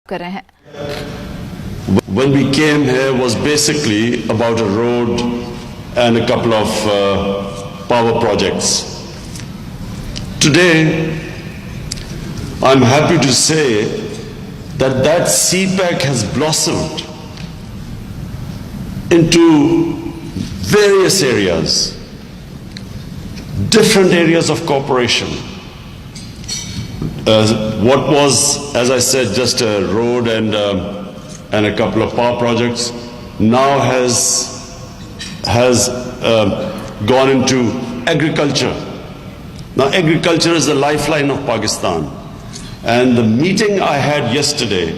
कर रहे हैं। When we came here was basically about a road and a couple of power projects. Today, I'm happy to say that CPEC has blossomed into various areas, different areas of cooperation. What was, as I said, just a road and a couple of power projects, now has gone into agriculture. Now, agriculture is the lifeline of Pakistan. And the meeting I had yesterday,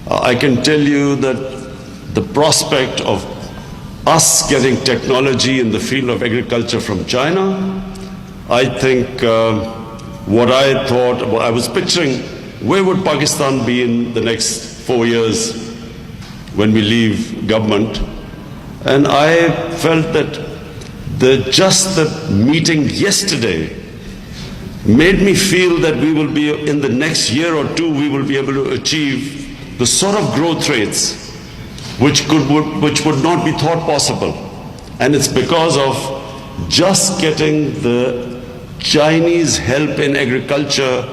I can tell you that the prospect of us getting technology in the field of agriculture from China, I think what I thought, I was picturing, where would Pakistan be in the next 4 years when we leave government? And I felt that just the meeting yesterday made me feel that we will be, in the next year or two, we will be able to achieve the sort of growth rates which would not be thought possible. And it's because of just getting the Chinese help in agriculture,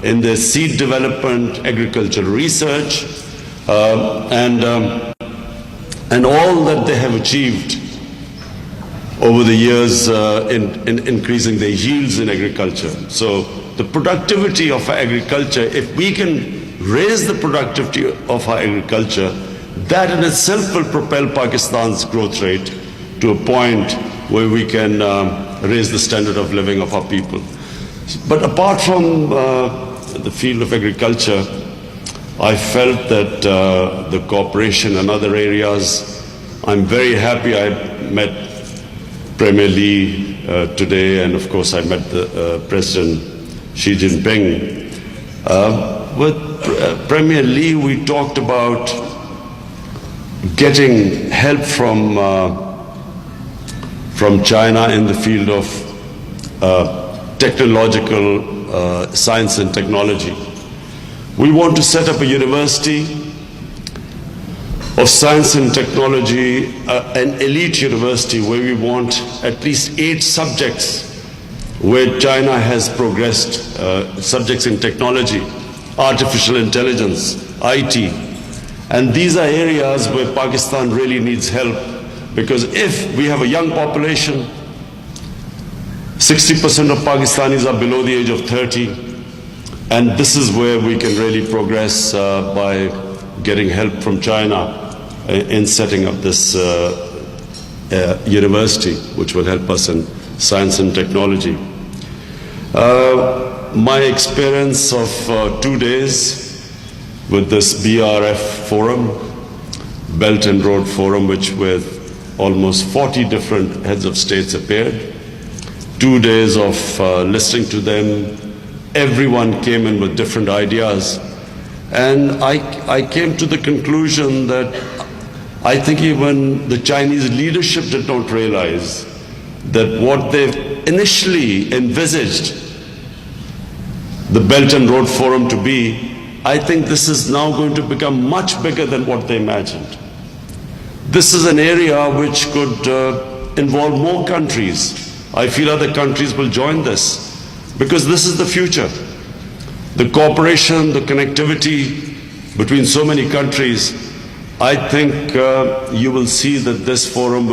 in the seed development, agricultural research, and all that they have achieved over the years in increasing their yields in agriculture. So the productivity of our agriculture, if we can raise the productivity of our agriculture, that in itself will propel Pakistan's growth rate to a point where we can raise the standard of living of our people. But apart from the field of agriculture, I felt that the cooperation in other areas, I'm very happy. I met Premier Lee today, and of course I met the President Xi Jinping. With Premier Lee, we talked about getting help from China in the field of technological science and technology. We want to set up a university of science and technology, an elite university where we want at least 8 subjects where China has progressed, subjects in technology, artificial intelligence, IT. And these are areas where Pakistan really needs help, because if we have a young population, 60% of Pakistanis are below the age of 30, and this is where we can really progress by getting help from China in setting up this university, which will help us in science and technology. My experience of 2 days with this BRF forum, Belt and Road Forum, which with almost 40 different heads of states appeared, 2 days of listening to them. Everyone came in with different ideas, and I came to the conclusion that I think even the Chinese leadership did not realize that what they've initially envisaged the Belt and Road Forum to be, I think this is now going to become much bigger than what they imagined. This is an area which could involve more countries. I feel other countries will join this, because this is the future. The cooperation, the connectivity between so many countries, I think you will see that this forum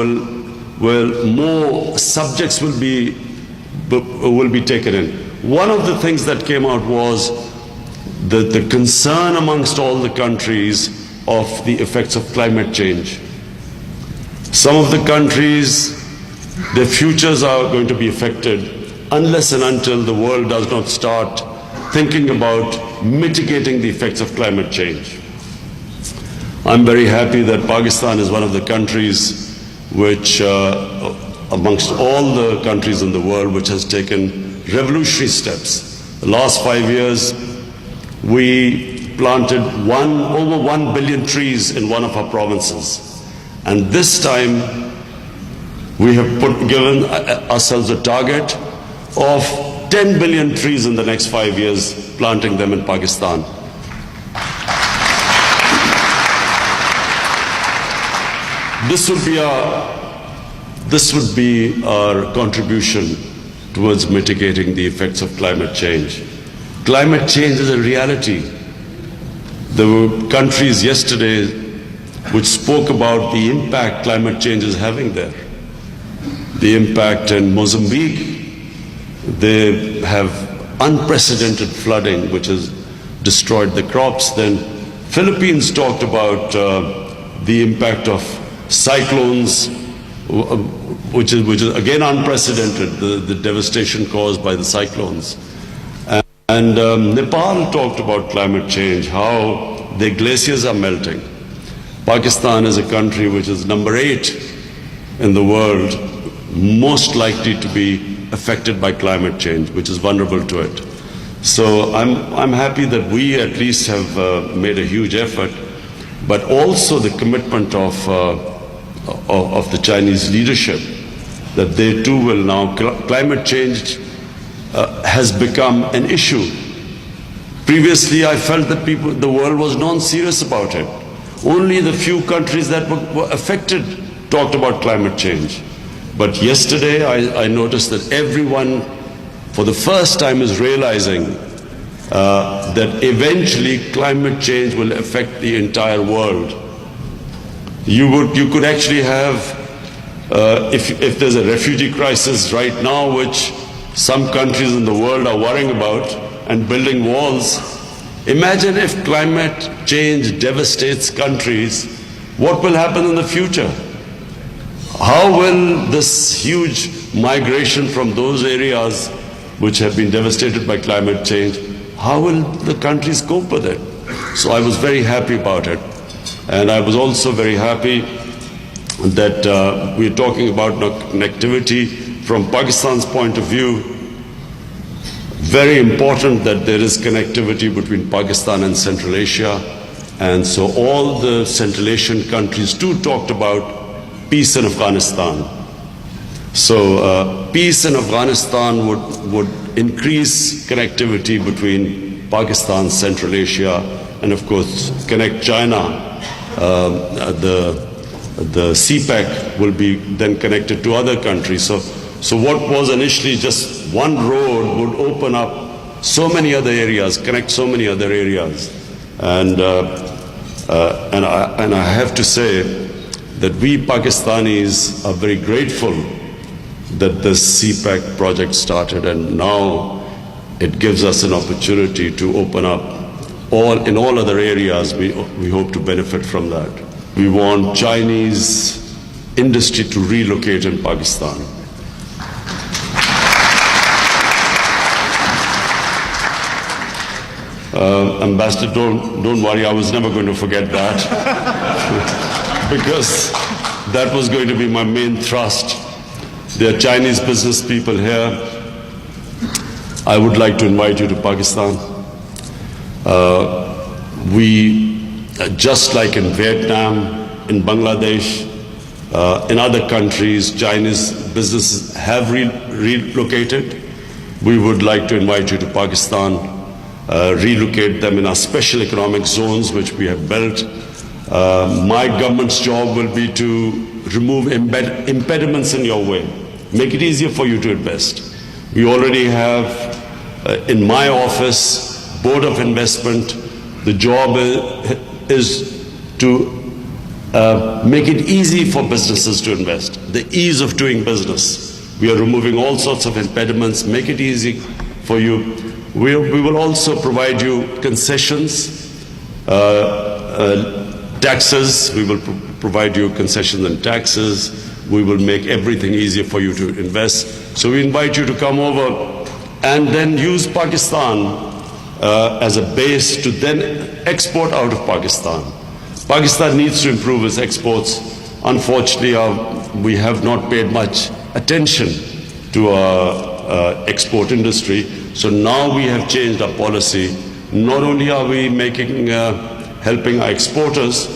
will more subjects will be taken in. One of the things that came out was the concern amongst all the countries of the effects of climate change. Some of the countries, their futures are going to be affected unless and until the world does not start thinking about mitigating the effects of climate change. I'm very happy that Pakistan is one of the countries which, amongst all the countries in the world, which has taken revolutionary steps. The last 5 years, we planted over 1 billion trees in one of our provinces. And this time, we have given ourselves a target of 10 billion trees in the next 5 years, planting them in Pakistan. this would be our contribution towards mitigating the effects of climate change. Climate change is a reality. There were countries yesterday which spoke about the impact climate change is having there. The impact in Mozambique, they have unprecedented flooding which has destroyed the crops. Then Philippines talked about the impact of cyclones, which is again unprecedented, the devastation caused by the cyclones. And Nepal talked about climate change, how their glaciers are melting. Pakistan is a country which is number 8 in the world, most likely to be affected by climate change, which is vulnerable to it. So I'm happy that we at least have made a huge effort, but also the commitment of the Chinese leadership that they too will now. Climate change has become an issue. Previously, I felt that the world was non-serious about it. Only the few countries that were affected talked about climate change. But yesterday, I noticed that everyone, for the first time, is realizing that eventually climate change will affect the entire world. You could actually have, if there's a refugee crisis right now, which some countries in the world are worrying about and building walls, imagine if climate change devastates countries, what will happen in the future? How will this huge migration from those areas which have been devastated by climate change, how will the countries cope with it? So I was very happy about it. And I was also very happy that we're talking about connectivity from Pakistan's point of view. Very important that there is connectivity between Pakistan and Central Asia. And so all the Central Asian countries too talked about peace in Afghanistan. So peace in Afghanistan would increase connectivity between Pakistan, Central Asia, and of course connect China. The CPEC will be then connected to other countries. So what was initially just one road would open up so many other areas, connect so many other areas. And I have to say that we Pakistanis are very grateful that this CPEC project started, and now it gives us an opportunity to open up in all other areas. We hope to benefit from that. We want Chinese industry to relocate in Pakistan. Ambassador, don't worry, I was never going to forget that because that was going to be my main thrust. There are Chinese business people here. I would like to invite you to Pakistan. We, just like in Vietnam, in Bangladesh, in other countries, Chinese businesses have relocated. We would like to invite you to Pakistan, relocate them in our special economic zones which we have built. My government's job will be to remove impediments in your way, make it easier for you to invest. We already have, in my office, Board of Investment. The job is to make it easy for businesses to invest, the ease of doing business. We are removing all sorts of impediments, make it easy for you. We will also provide you concessions, taxes. We will provide you concessions and taxes. We will make everything easier for you to invest. So we invite you to come over and then use Pakistan as a base to then export out of Pakistan. Pakistan needs to improve its exports. Unfortunately, we have not paid much attention to our export industry. So now we have changed our policy. Not only are we helping our exporters,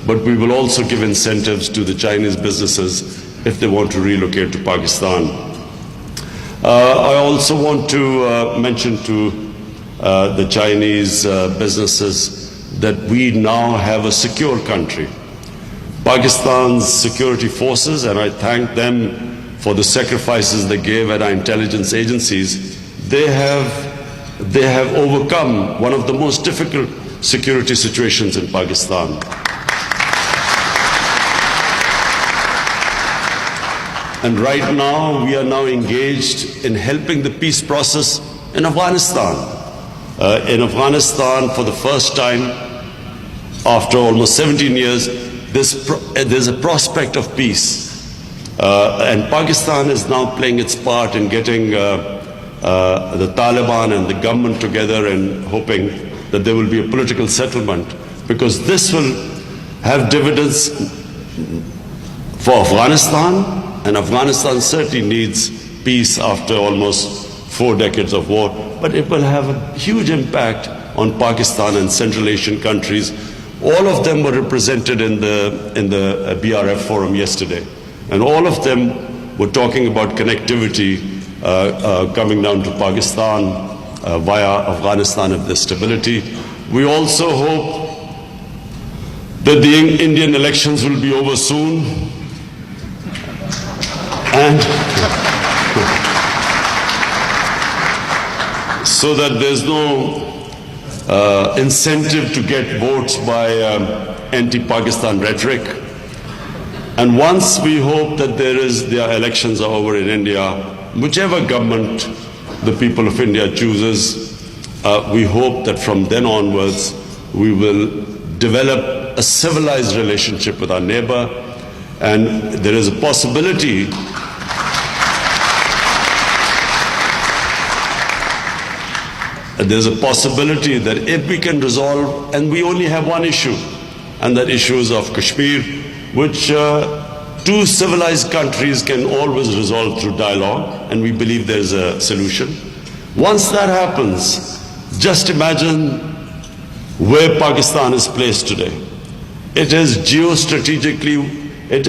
but we will also give incentives to the Chinese businesses if they want to relocate to Pakistan. I also want to mention to the Chinese businesses that we now have a secure country. Pakistan's security forces, and I thank them for the sacrifices they gave at our intelligence agencies. They have overcome one of the most difficult security situations in Pakistan. And right now, we are now engaged in helping the peace process in Afghanistan. For the first time, after almost 17 years, there's a prospect of peace. And Pakistan is now playing its part in getting the Taliban and the government together and hoping that there will be a political settlement, because this will have dividends for Afghanistan. And Afghanistan certainly needs peace after almost 4 decades of war, but it will have a huge impact on Pakistan and Central Asian countries. All of them were represented in the BRF forum yesterday, and all of them were talking about connectivity coming down to Pakistan via Afghanistan if there's stability. We also hope that the Indian elections will be over soon. And so that there's no incentive to get votes by anti-Pakistan rhetoric. And once we hope that their elections are over in India, whichever government the people of India chooses, we hope that from then onwards we will develop a civilized relationship with our neighbor, and there is a possibility that if we can resolve, and we only have one issue, and that issue is of Kashmir, which two civilized countries can always resolve through dialogue, and we believe there is a solution. Once that happens, just imagine where Pakistan is placed today. It is geostrategically, it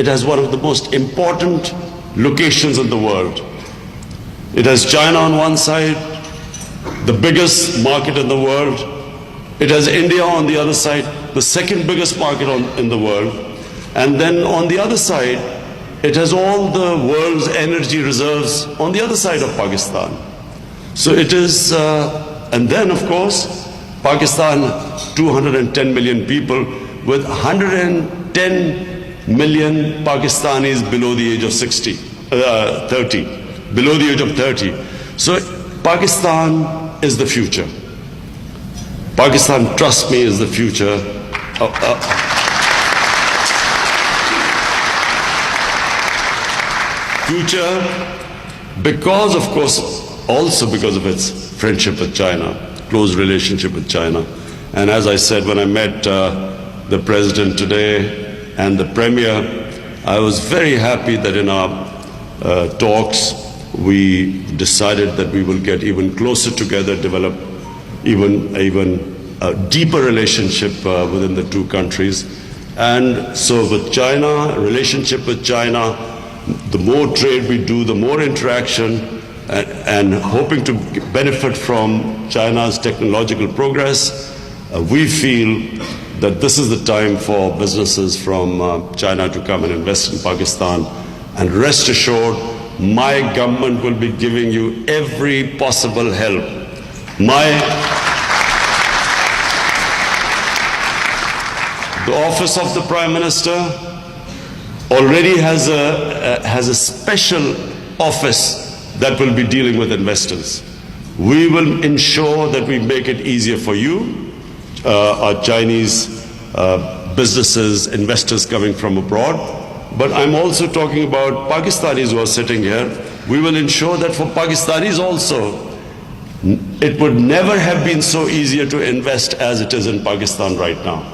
has one of the most important locations in the world. It has China on one side, the biggest market in the world. It has India on the other side, the second biggest market in the world. And then on the other side, it has all the world's energy reserves on the other side of Pakistan. So it is, and then of course, Pakistan, 210 million people, with 110 million Pakistanis below the age of 30, below the age of 30. So Pakistan is the future. Pakistan, trust me, is the future. Future because, of course, also because of its friendship with China, close relationship with China. And as I said, when I met the President today and the Premier, I was very happy that in our talks we decided that we will get even closer together, develop even a deeper relationship within the two countries. And so with China, relationship with China, the more trade we do, the more interaction, and hoping to benefit from China's technological progress, we feel that this is the time for businesses from China to come and invest in Pakistan. And rest assured, my government will be giving you every possible help. The Office of the Prime Minister already has a special office that will be dealing with investors. We will ensure that we make it easier for you, our Chinese businesses, investors coming from abroad. But I'm also talking about Pakistanis who are sitting here. We will ensure that for Pakistanis also, it would never have been so easier to invest as it is in Pakistan right now.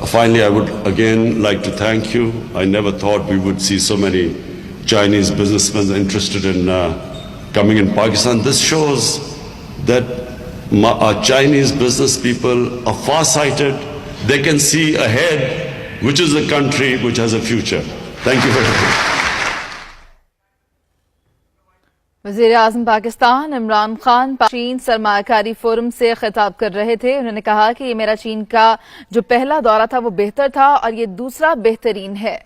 Finally, I would again like to thank you. I never thought we would see so many Chinese businessmen interested in coming in Pakistan. This shows that our Chinese business people are far-sighted. They can see ahead, which is a country which has a future. Thank you very much. वज़ीर-ए-आज़म पाकिस्तान इमरान खान चीन सरमायाकारी forum से खिताब कर रहे थे। उन्होंने कहा कि ये मेरा चीन का जो पहला दौरा था वो बेहतर था और ये दूसरा बेहतरीन है।